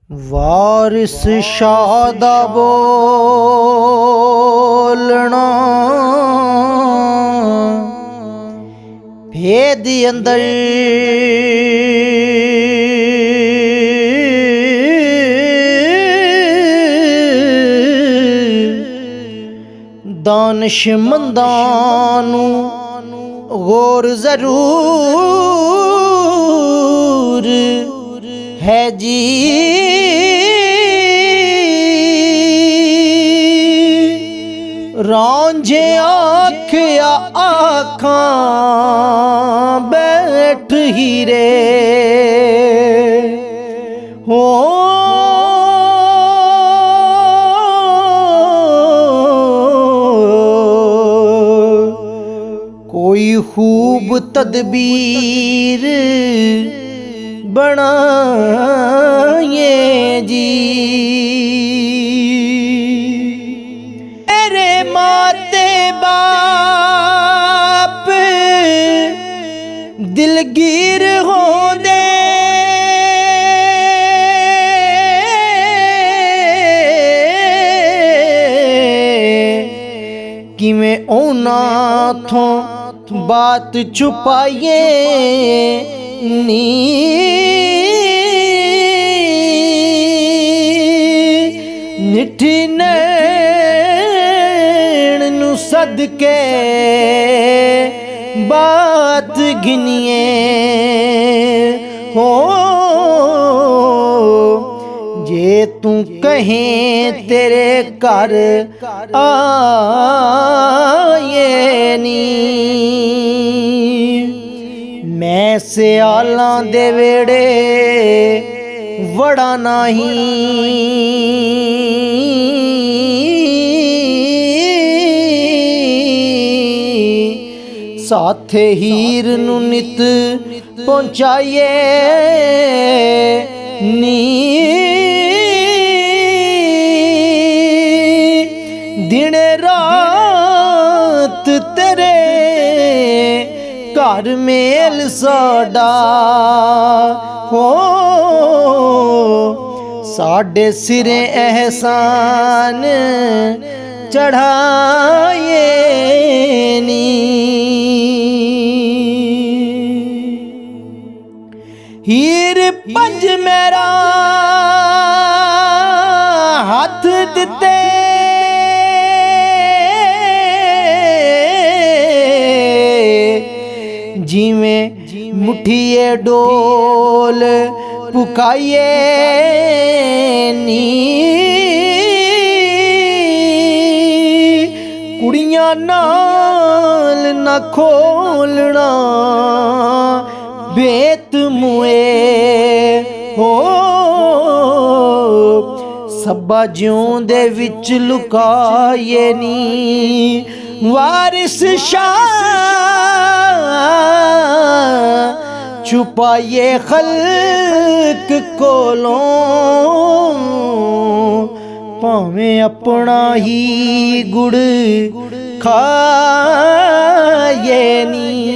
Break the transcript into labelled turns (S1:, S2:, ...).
S1: ਵਾਰਿਸ ਸ਼ਾਹ ਦਾ ਬੋਲਣਾ ਭੇਦ ਅੰਦਰ ਦਾਨਿਸ਼ਮੰਦਾਂ ਨੂੰ ਗੌਰ ਜ਼ਰੂਰ है जी। रांझे आखिया आखां बैठ ही रे हो कोई खूब तदबीर बनाए जी। अरे माते बाप दिलगीर होंदे किवें उन्हां थों बात छुपाइए नी। निठी नैण नू सदके बात गिनिए हो जे तू कहें तेरे घर आए नी। मैं सियालां दे वेड़े वड़ा नहीं साथे हीर नू नित पहुंचाइए नी। दिन रात तेरे घर मेल साडा हो साडे सिरे एहसान चढ़ाए नी। हीर पंज मेरा हाथ दिते जिमें मुठिए डोल पुकाइए नी। कुड़ियां नाल ना खोलना बेत मुए हो सब्बा ज्यों दे विच लुकाए नी। वारिस शाह छुपाइए खल्क कोलों भावें अपना ही गुड़ खाए नी।